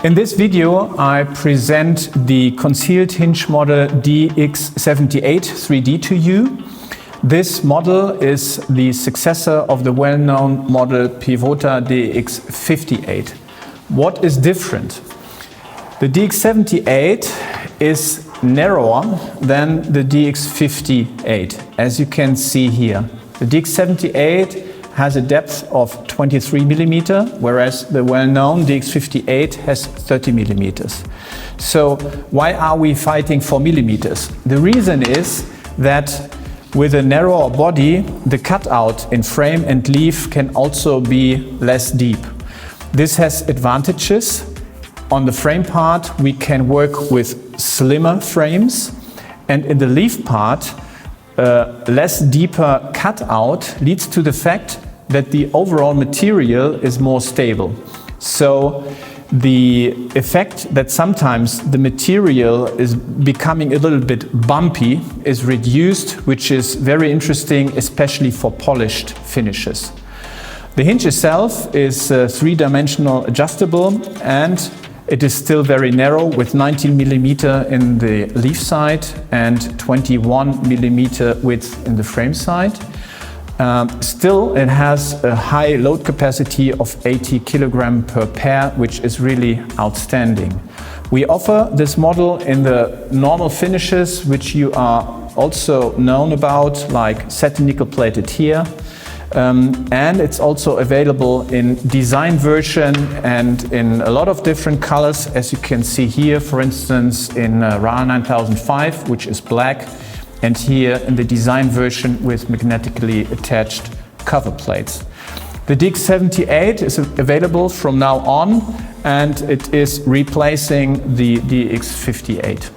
In this video, I present the concealed hinge model DX78 3D to you. This model is the successor of the well-known model Pivota DX58. What is different? The DX78 is narrower than the DX58, as you can see here. The DX78 has a depth of 23 millimeter, whereas the well-known DX58 has 30 millimeters. So why are we fighting for millimeters? The reason is that with a narrower body, the cutout in frame and leaf can also be less deep. This has advantages. On the frame part, we can work with slimmer frames, and in the leaf part, less deeper cutout leads to the fact that the overall material is more stable. So the effect that sometimes the material is becoming a little bit bumpy is reduced, which is very interesting, especially for polished finishes. The hinge itself is three-dimensional adjustable, and it is still very narrow with 19 millimeter in the leaf side and 21 millimeter width in the frame side. Still, it has a high load capacity of 80 kilogram per pair, which is really outstanding. We offer this model in the normal finishes, which you are also known about, like satin nickel plated here. And it's also available in design version and in a lot of different colors, as you can see here, for instance, in RA 9005, which is black, and here in the design version with magnetically attached cover plates. The DX78 is available from now on, and it is replacing the DX58.